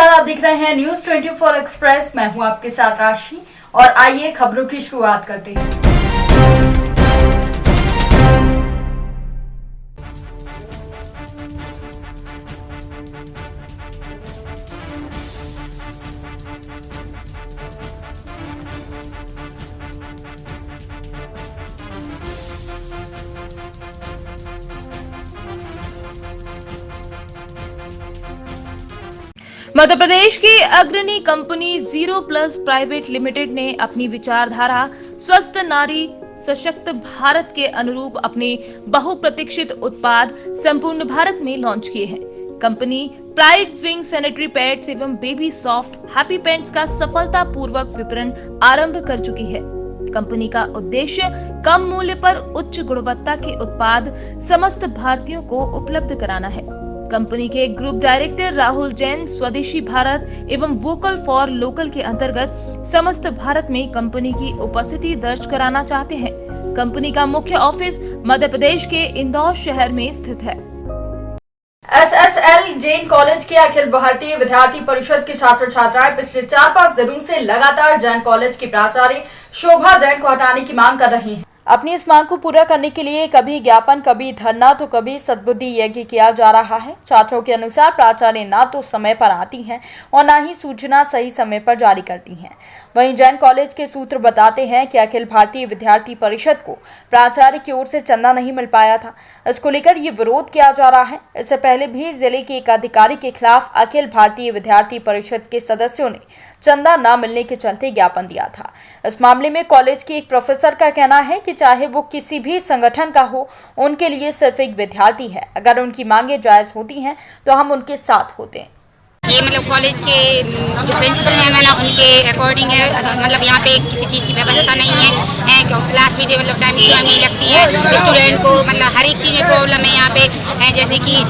नमस्कार, आप देख रहे हैं न्यूज 24 एक्सप्रेस। मैं हूं आपके साथ राशि और आइए खबरों की शुरुआत करते हैं। मध्य प्रदेश की अग्रणी company zero plus private limited ने अपनी विचारधारा स्वस्थ नारी सशक्त भारत के अनुरूप अपने बहुप्रतीक्षित उत्पाद संपूर्ण भारत में लॉन्च किए हैं। Company pride wing sanitary pads एवं बेबी सॉफ्ट हैप्पी पैंट्स का सफलतापूर्वक विपणन आरंभ कर चुकी है। कंपनी का उद्देश्य कम मूल्य पर उच्च गुणवत्ता के उत्पाद समस्त भारतीयों को उपलब्ध कराना है। कंपनी के ग्रुप डायरेक्टर राहुल जैन स्वदेशी भारत एवं वोकल फॉर लोकल के अंतर्गत समस्त भारत में कंपनी की उपस्थिति दर्ज कराना चाहते हैं। कंपनी का मुख्य ऑफिस मध्य प्रदेश के इंदौर शहर में स्थित है। SSL जैन कॉलेज के अखिल भारतीय विद्यार्थी परिषद के छात्र छात्राएं पिछले 4-5 दिनों से लगातार जैन कॉलेज की प्राचार्य शोभा जैन को हटाने की मांग कर रहे हैं। अपनी इस मांग को पूरा करने के लिए कभी ज्ञापन, कभी धरना तो कभी सद्बुद्धि यज्ञ किया जा रहा है। छात्रों के अनुसार प्राचार्य ना तो समय पर आती हैं और ना ही सूचना सही समय पर जारी करती हैं। वहीं जैन कॉलेज के सूत्र बताते हैं कि अखिल भारतीय विद्यार्थी परिषद को प्राचार्य की ओर से चंदा नहीं मिल पाया था। इसको लेकर ये विरोध किया जा रहा है। इससे पहले भी जिले के एक अधिकारी के खिलाफ अखिल भारतीय विद्यार्थी परिषद के सदस्यों ने चंदा न मिलने के चलते ज्ञापन दिया था। इस मामले में कॉलेज के एक प्रोफेसर का कहना है कि चाहे वो किसी भी संगठन का हो, उनके लिए सिर्फ एक विद्यार्थी है। अगर उनकी मांगे जायज होती हैं तो हम उनके साथ होते हैं। ये मतलब कॉलेज के जो प्रिंसिपल हैं मतलब उनके अकॉर्डिंग है। मतलब यहाँ पे किसी चीज़ की व्यवस्था नहीं है। क्लास भी मतलब टाइम टू टाइम नहीं लगती है। स्टूडेंट को मतलब हर एक चीज़ में प्रॉब्लम है यहाँ पे है। जैसे कि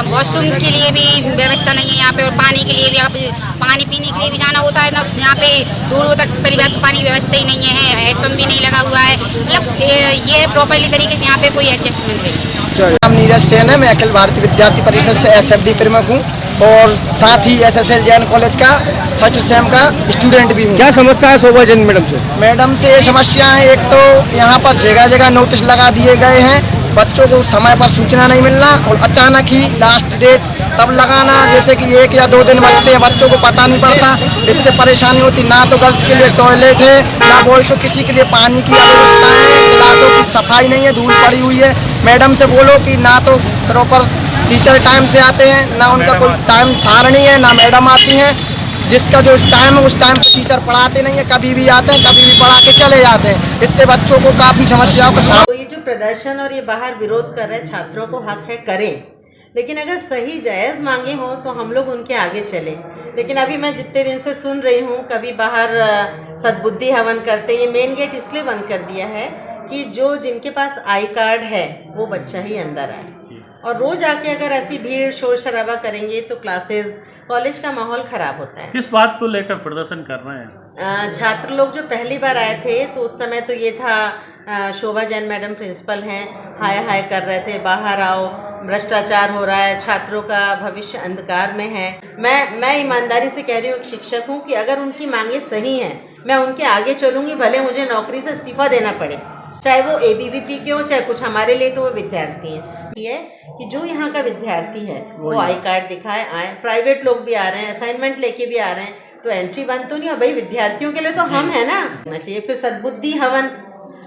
वॉशरूम के लिए भी व्यवस्था नहीं है यहाँ पे, और पानी के लिए भी, आप पानी पीने के लिए भी जाना होता है ना, यहाँ पे दूर तक परिवार को पानी व्यवस्था ही नहीं है। हेडपम्प भी नहीं लगा हुआ है। मतलब ये प्रॉपरली तरीके से यहाँ पे कोई एडजस्टमेंट नहीं। नाम नीरज सेन है। मैं अखिल भारतीय विद्यार्थी परिषद से SFD प्रमुख हूँ और साथ ही SSL जैन कॉलेज का फर्स्ट सेम का स्टूडेंट भी हूँ। क्या समस्या है शोभा जैन मैडम से? मैडम से ये समस्या है, एक तो यहाँ पर जगह जगह नोटिस लगा दिए गए हैं, बच्चों को समय पर सूचना नहीं मिलना और अचानक ही लास्ट डेट तब लगाना, जैसे कि 1 या 2 दिन बचते हैं, बच्चों को पता नहीं पड़ता। इससे परेशानी होती। ना तो गर्ल्स के लिए टॉयलेट है, ना बॉयज़ को किसी के लिए पानी की व्यवस्था है, क्लासों की सफाई नहीं है, धूल पड़ी हुई है। मैडम से बोलो कि ना तो प्रॉपर टीचर टाइम से आते हैं, ना उनका कोई टाइम सारणी है, ना मैडम आती हैं। जिसका जो टाइम है उस टाइम पर टीचर पढ़ाते नहीं है, कभी भी आते हैं, कभी भी पढ़ा के चले जाते हैं। इससे बच्चों को काफ़ी समस्याओं का सामना। तो ये जो प्रदर्शन और ये बाहर विरोध कर रहे छात्रों को हक है करें, लेकिन अगर सही जायज़ मांगे हो तो हम लोग उनके आगे चलें। लेकिन अभी मैं जितने दिन से सुन रही हूँ, कभी बाहर सद्बुद्धि हवन करते, ये मेन गेट इसलिए बंद कर दिया है कि जो जिनके पास आई कार्ड है वो बच्चा ही अंदर आए। और रोज आके अगर ऐसी भीड़ शोर शराबा करेंगे तो क्लासेस कॉलेज का माहौल खराब होता है। किस बात को लेकर प्रदर्शन कर रहे हैं? छात्र लोग जो पहली बार आए थे तो उस समय तो ये था, शोभा जैन मैडम प्रिंसिपल हैं, हाय हाय कर रहे थे, बाहर आओ, भ्रष्टाचार हो रहा है, छात्रों का भविष्य अंधकार में है। मैं ईमानदारी से कह रही हूँ, एक शिक्षक हूँ, कि अगर उनकी मांगे सही हैं मैं उनके आगे चलूँगी, भले मुझे नौकरी से इस्तीफा देना पड़े, चाहे वो ABVP के हो, चाहे कुछ हमारे लिए तो वो विद्यार्थी हैं। ये कि जो यहाँ का विद्यार्थी है वो आई कार्ड दिखाए आए। प्राइवेट लोग भी आ रहे हैं, असाइनमेंट लेके भी आ रहे हैं, तो एंट्री बंद तो नहीं। और भाई विद्यार्थियों के लिए तो हम है ना चाहिए। फिर सद्बुद्धि हवन,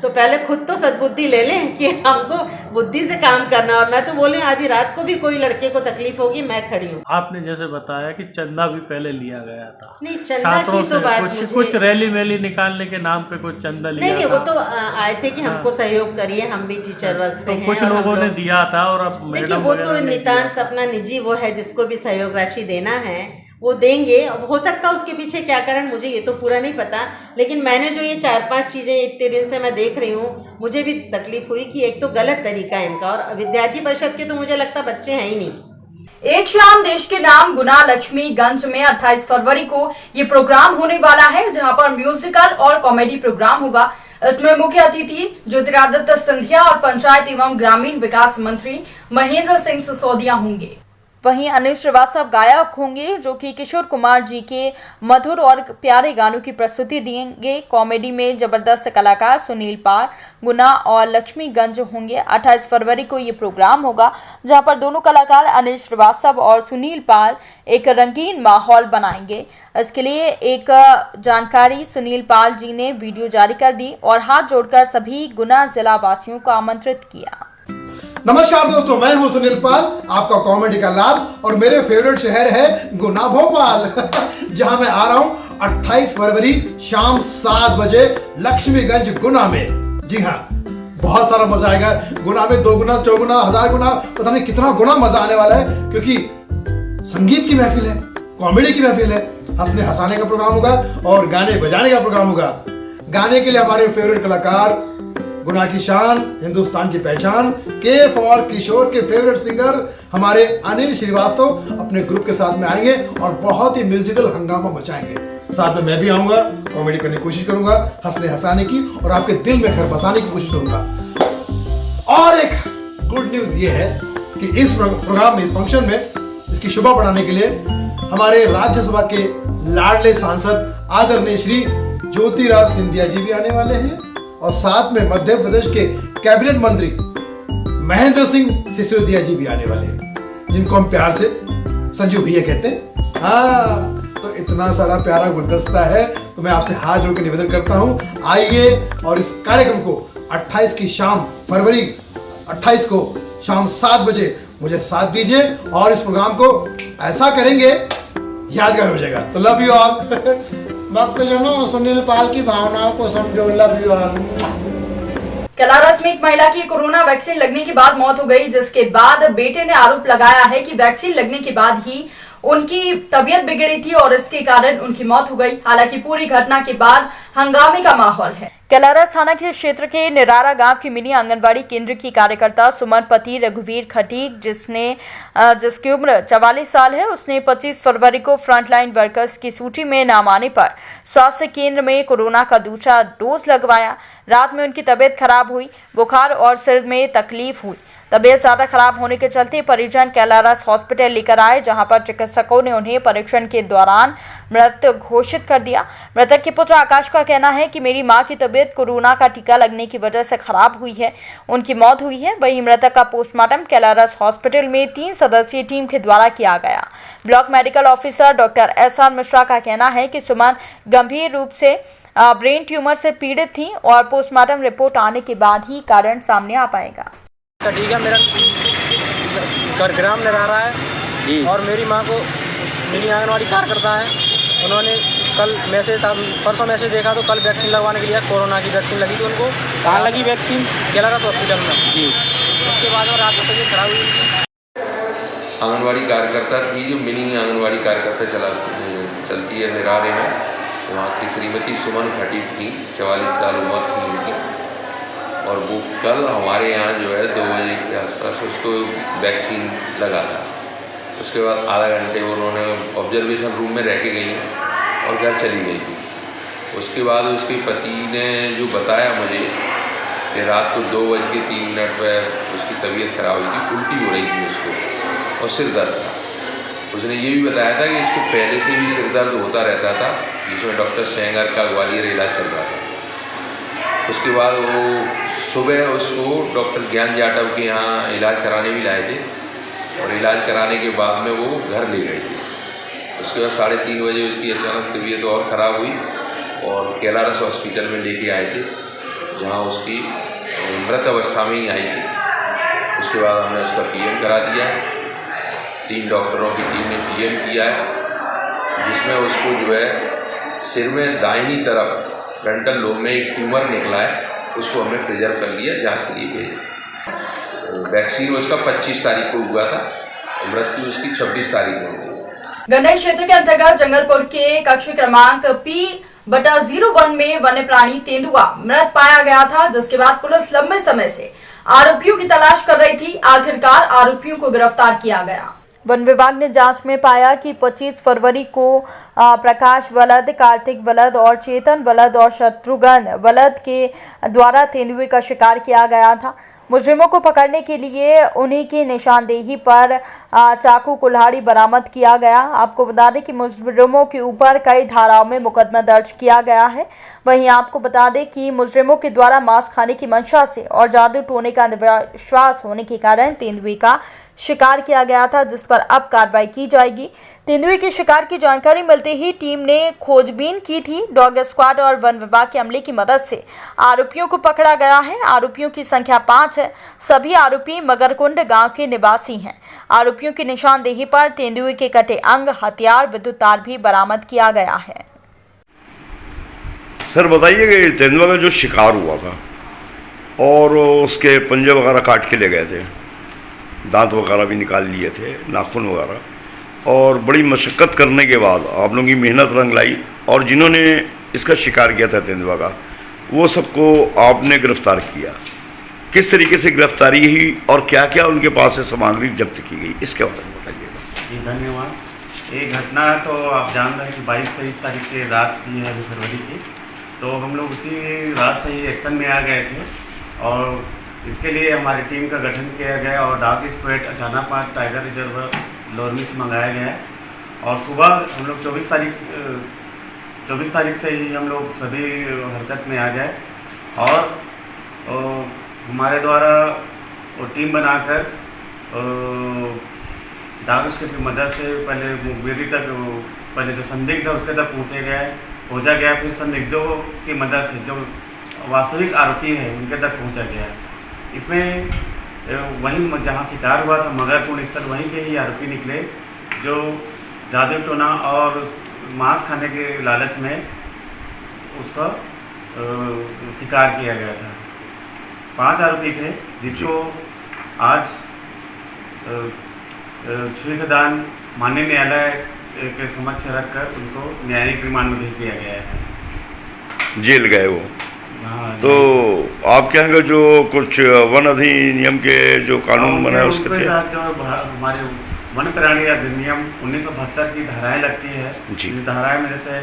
तो पहले खुद तो सद्बुद्धि ले लें कि हमको बुद्धि से काम करना। और मैं तो बोले आधी रात को भी कोई लड़के को तकलीफ होगी, मैं खड़ी हूँ। आपने जैसे बताया कि चंदा भी पहले लिया गया था। नहीं, चंदा की तो बात कुछ रैली मेली निकालने के नाम पे कुछ चंदा लिया नहीं, वो तो आए थे कि हमको सहयोग करिए, हम भी टीचर वर्ग से हैं। कुछ लोगों ने दिया था और अब देखिए वो तो नितांत अपना निजी वो है, जिसको भी सहयोग राशि देना है वो देंगे। अब हो सकता है उसके पीछे क्या कारण, मुझे ये तो पूरा नहीं पता। लेकिन मैंने जो ये 4-5 चीज़ें इतने दिन से मैं देख रही हूँ, मुझे भी तकलीफ हुई कि एक तो गलत तरीका है इनका, और विद्यार्थी परिषद के तो मुझे लगता बच्चे हैं ही नहीं। एक शाम देश के नाम गुना लक्ष्मीगंज में 28 फरवरी को ये प्रोग्राम होने वाला है, जहां पर म्यूजिकल और कॉमेडी प्रोग्राम होगा। इसमें मुख्य अतिथि ज्योतिरादित्य सिंधिया और पंचायत एवं ग्रामीण विकास मंत्री महेंद्र सिंह सिसोदिया होंगे। वहीं अनिल श्रीवास्तव गायक होंगे जो कि किशोर कुमार जी के मधुर और प्यारे गानों की प्रस्तुति देंगे। कॉमेडी में जबरदस्त कलाकार सुनील पाल, गुना और लक्ष्मीगंज होंगे। 28 फरवरी को ये प्रोग्राम होगा जहां पर दोनों कलाकार अनिल श्रीवास्तव और सुनील पाल एक रंगीन माहौल बनाएंगे। इसके लिए एक जानकारी सुनील पाल जी ने वीडियो जारी कर दी और हाथ जोड़कर सभी गुना जिला वासियों को आमंत्रित किया। नमस्कार दोस्तों, मैं हूं सुनील पाल, आपका कॉमेडी का लाल, और मेरे फेवरेट शहर है गुना भोपाल जहां मैं आ रहा हूं 28 फरवरी शाम 7 बजे लक्ष्मीगंज गुना में। जी हां, बहुत सारा मजा आएगा। गुना में 2 गुना, 4 गुना, 1000 गुना, पता नहीं कितना गुना मजा आने वाला है, क्योंकि संगीत की महफिल है, कॉमेडी की महफिल है, हंसने हंसाने का प्रोग्राम होगा और गाने बजाने का प्रोग्राम होगा। गाने के लिए हमारे फेवरेट कलाकार, गुना की शान, हिंदुस्तान की पहचान, के फॉर किशोर के फेवरेट सिंगर हमारे अनिल श्रीवास्तव अपने ग्रुप के साथ में आएंगे और बहुत ही म्यूजिकल हंगामा मचाएंगे। साथ में मैं भी आऊंगा, कॉमेडी करने की कोशिश करूंगा, हंसने हंसाने की और आपके दिल में घर बसाने की कोशिश करूंगा। और एक गुड न्यूज ये है कि इस प्रोग्राम में, इस फंक्शन में, इसकी शोभा बढ़ाने के लिए हमारे राज्यसभा के लाडले सांसद आदरणीय श्री ज्योतिराज सिंधिया जी भी आने वाले हैं और साथ में मध्य प्रदेश के कैबिनेट मंत्री महेंद्र सिंह सिसोदिया जी भी आने वाले हैं, जिनको हम प्यार से संजू भैया कहते हैं। हाँ, तो इतना सारा प्यारा गुलदस्ता है, तो मैं आपसे हाथ जोड़ के निवेदन करता हूं, आइए और इस कार्यक्रम को 28 की शाम, फरवरी 28 को शाम 7 बजे मुझे साथ दीजिए और इस प्रोग्राम को ऐसा करेंगे यादगार हो जाएगा। तो लव यू ऑल। भक्तजनों, सुनील पाल की भावनाओं को समझो। Love you all. कलारस में एक महिला की कोरोना वैक्सीन लगने के बाद मौत हो गई, जिसके बाद बेटे ने आरोप लगाया है कि वैक्सीन लगने के बाद ही उनकी तबीयत बिगड़ी थी और इसके कारण उनकी मौत हो गई। हालांकि पूरी घटना के बाद हंगामे का माहौल है। कलारस थाना के क्षेत्र के निरारा गांव की मिनी आंगनबाड़ी केंद्र की कार्यकर्ता सुमन पति रघुवीर खटीक, जिसकी उम्र 44 साल है, उसने 25 फरवरी को फ्रंटलाइन वर्कर्स की सूची में नाम आने पर स्वास्थ्य केंद्र में कोरोना का दूसरा डोज लगवाया। रात में उनकी तबीयत खराब हुई, बुखार और सिर में तकलीफ हुई। तबीयत ज्यादा खराब होने के चलते परिजन कैलारस हॉस्पिटल लेकर आए, जहां पर चिकित्सकों ने उन्हें परीक्षण के दौरान मृत घोषित कर दिया। मृतक के पुत्र आकाश का कहना है कि मेरी मां की तबीयत कोरोना का टीका लगने की वजह से खराब हुई है, उनकी मौत हुई है। वहीं मृतक का पोस्टमार्टम कैलारस हॉस्पिटल में 3 सदस्यीय टीम के द्वारा किया गया। Block medical officer doctor SR Mishra का कहना है कि सुमन गंभीर रूप से ब्रेन ट्यूमर से पीड़ित थी और पोस्टमार्टम रिपोर्ट आने के बाद ही कारण सामने आ पाएगा। ठीक है, मेरा घर ग्राम निरारा है जी, और मेरी माँ को मिनी आंगनवाड़ी कार्यकर्ता है, उन्होंने कल मैसेज था, परसों मैसेज देखा तो कल वैक्सीन लगवाने के लिए कोरोना की वैक्सीन लगी थी उनको। कहाँ लगी वैक्सीन? कैलारस हॉस्पिटल में जी। उसके बाद में रात को तबीयत खराब हुई। आंगनवाड़ी कार्यकर्ता थी, जो मिनी आंगनवाड़ी कार्यकर्ता चलती है निरारे में, वहाँ की श्रीमती सुमन खटीक थी, 44 साल उम्र थी उनकी, और वो कल हमारे यहाँ जो है 2 बजे के आसपास उसको वैक्सीन लगा था। उसके बाद आधा घंटे उन्होंने ऑब्जर्वेशन रूम में रह के गई और घर चली गई थी। उसके बाद उसके पति ने जो बताया मुझे कि रात को 2:03 पर उसकी तबीयत खराब हुई थी, उल्टी हो रही थी उसको और सिर दर्द था। उसने ये भी बताया था कि इसको पहले से भी सिर दर्द होता रहता था, जिसमें डॉक्टर सेंगर का ग्वालियर इलाज चल रहा था। उसके बाद वो सुबह उसको डॉक्टर ज्ञान जाटव के यहाँ इलाज कराने भी लाए थे और इलाज कराने के बाद में वो घर ले गए थे। उसके बाद 3:30 बजे उसकी अचानक तबीयत और ख़राब हुई और कैलारस हॉस्पिटल में लेके आए थे, जहाँ उसकी मृत अवस्था में ही आई थी। उसके बाद हमने उसका PM करा दिया। 3 डॉक्टरों की टीम ने PM किया है, जिसमें उसको जो है सिर में दाहिनी तरफ फ्रंटल लोब में एक ट्यूमर निकला है, उसको हमने प्रिजर्व कर लिया, जांच के लिए भेजा। वैक्सीन उसका 25 तारीख को हुआ था, मृत्यु उसकी 26 तारीख को हुई। गंडई क्षेत्र के अंतर्गत जंगलपुर के कक्ष क्रमांक P/01 में वन्य प्राणी तेंदुआ मृत पाया गया था, जिसके बाद पुलिस लंबे समय से आरोपियों की तलाश कर रही थी। आखिरकार आरोपियों को गिरफ्तार किया गया। वन विभाग ने जांच में पाया कि 25 फरवरी को प्रकाश वलद, कार्तिक वलद और चेतन वलद और शत्रुघ्न वलद के द्वारा तेंदुए का शिकार किया गया था। मुजरिमों को पकड़ने के लिए उन्हीं की निशानदेही पर चाकू कुल्हाड़ी बरामद किया गया। आपको बता दें कि मुजरिमों के ऊपर कई धाराओं में मुकदमा दर्ज किया गया है। वहीं आपको बता दें कि मुजरिमों के द्वारा मांस खाने की मंशा से और जादू टोने का अंधविश्वास होने के कारण तेंदुए का शिकार किया गया था, जिस पर अब कार्रवाई की जाएगी। तेंदुए के शिकार की जानकारी मिलते ही टीम ने खोजबीन की थी। डॉग स्क्वाड और वन विभाग के अमले की मदद से आरोपियों को पकड़ा गया है। आरोपियों की संख्या 5 है। सभी आरोपी मगरकुंड गांव के निवासी हैं। आरोपियों की निशानदेही पर तेंदुए के कटे अंग, हथियार, विद्युत तार भी बरामद किया गया है। सर बताइए कि तेंदुआ का जो शिकार हुआ था और उसके पंजे वगैरह काट के ले गए थे, दांत वगैरह भी निकाल लिए थे, नाखून वगैरह, और बड़ी मशक्क़त करने के बाद आप लोगों की मेहनत रंग लाई और जिन्होंने इसका शिकार किया था तेंदुआ का, वो सबको आपने गिरफ्तार किया। किस तरीके से गिरफ्तारी हुई और क्या क्या उनके पास से सामग्री जब्त की गई, इसके बारे में बताइएगा। जी धन्यवाद। ये घटना तो आप जान रहे हैं कि 22-23 तारीख की रात की है, फरवरी की। तो हम लोग उसी रात से ही एक्शन में आ गए थे और इसके लिए हमारी टीम का गठन किया गया और डॉग स्क्वाड अचानक टाइगर रिजर्व लोरमी से मंगाया गया है। और सुबह हम लोग 24 तारीख से ही हम लोग सभी हरकत में आ गए और हमारे द्वारा टीम बनाकर डॉग स्क्वाड की मदद से पहले मुखबिरी तक, पहले जो संदिग्ध है उसके तक पहुँचा गया, फिर संदिग्धों की मदद से जो वास्तविक आरोपी है उनके तक पहुँचा गया। इसमें वहीं जहाँ शिकार हुआ था मगरकुंड स्थल, वहीं के ही आरोपी निकले जो जादू टोना और मांस खाने के लालच में उसका शिकार किया गया था। 5 आरोपी थे जिसको आज छुईखदान माननीय न्यायालय के समक्ष रखकर उनको न्यायिक रिमांड में भेज दिया गया है। जेल गए वो। तो आप क्या है जो कुछ वन अधिनियम के जो कानून बना है उसके तहत जो हमारे वन प्राणी अधिनियम 1972 की धाराएं लगती है, इस धाराएं में जैसे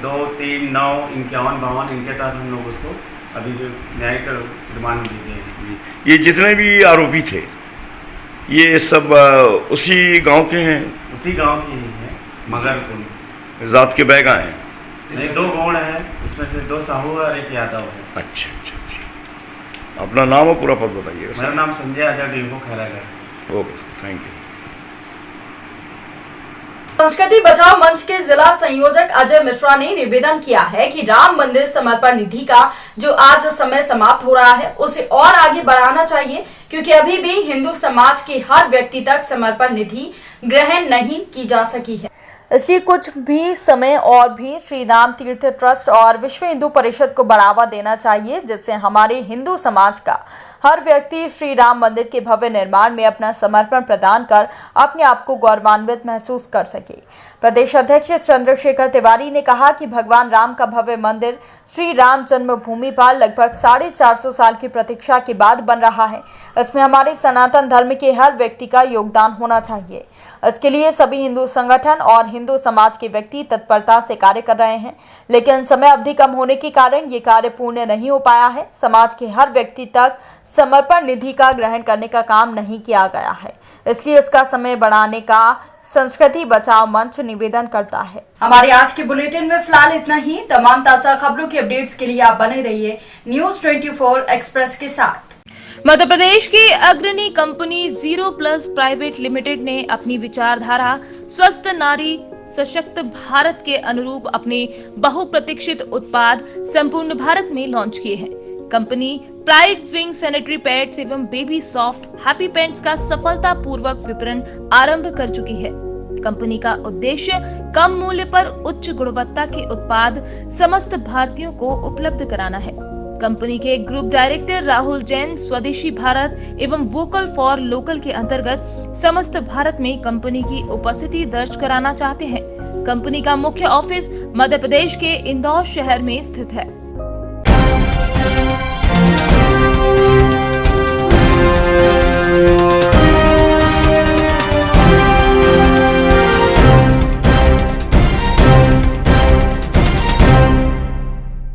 2, 3, 9, 51, 52 इनके तहत हम लोग उसको अभी जो न्यायिक रिमांड में भेजे हैं। ये जितने भी आरोपी थे ये सब उसी गांव के हैं? उसी गांव के ही हैं, मगरकुंड जात के बैगा हैं? नहीं, 2 गौड़ हैं, उसमें से 2 साहू और 1 यादव है। अच्छा अच्छा अच्छा। अपना नाम और पूरा पद बताइएगा। मेरा नाम Sanjay Azad Dingo Khairagarh. Okay, thank you. संस्कृति बचाओ मंच के जिला संयोजक अजय मिश्रा ने निवेदन किया है कि राम मंदिर समर्पण निधि का जो आज समय समाप्त हो रहा है उसे और आगे बढ़ाना चाहिए, क्योंकि अभी भी हिंदू समाज के हर व्यक्ति तक समर्पण निधि ग्रहण नहीं की जा सकी है। इसलिए कुछ भी समय और भी श्री राम तीर्थ ट्रस्ट और विश्व हिंदू परिषद को बढ़ावा देना चाहिए, जिससे हमारे हिंदू समाज का हर व्यक्ति श्री राम मंदिर के भव्य निर्माण में अपना समर्पण प्रदान कर अपने आप को गौरवान्वित महसूस कर सके। प्रदेश अध्यक्ष चंद्रशेखर तिवारी ने कहा कि भगवान राम का भव्य मंदिर श्री राम जन्मभूमि पर लगभग 450 साल की प्रतीक्षा के बाद बन रहा है। इसमें हमारे सनातन धर्म के हर व्यक्ति का योगदान होना चाहिए। इसके लिए सभी हिंदू संगठन और हिंदू समाज के व्यक्ति तत्परता से कार्य कर रहे हैं, लेकिन समय अवधि कम होने के कारण ये कार्य पूर्ण नहीं हो पाया है। समाज के हर व्यक्ति तक समर्पण निधि का ग्रहण करने का काम नहीं किया गया है, इसलिए इसका समय बढ़ाने का संस्कृति बचाओ मंच निवेदन करता है। हमारे आज के बुलेटिन में फिलहाल इतना ही। तमाम ताजा खबरों की अपडेट्स के लिए आप बने रहिए न्यूज़ 24 एक्सप्रेस के साथ। मध्य प्रदेश की अग्रणी कंपनी 0+ प्राइवेट लिमिटेड ने अपनी विचारधारा स्वस्थ नारी सशक्त भारत के अनुरूप अपने बहुप्रतीक्षित उत्पाद संपूर्ण भारत में लॉन्च किए हैं। Company pride wing sanitary pads एवं बेबी सॉफ्ट हैप्पी पैंट्स का सफलतापूर्वक विपणन आरंभ कर चुकी है। कंपनी का उद्देश्य कम मूल्य पर उच्च गुणवत्ता के उत्पाद समस्त भारतीयों को उपलब्ध कराना है। कंपनी के ग्रुप डायरेक्टर राहुल जैन स्वदेशी भारत एवं वोकल फॉर लोकल के अंतर्गत समस्त भारत में कंपनी की उपस्थिति दर्ज कराना चाहते हैं। कंपनी का मुख्य ऑफिस मध्य प्रदेश के इंदौर शहर में स्थित है।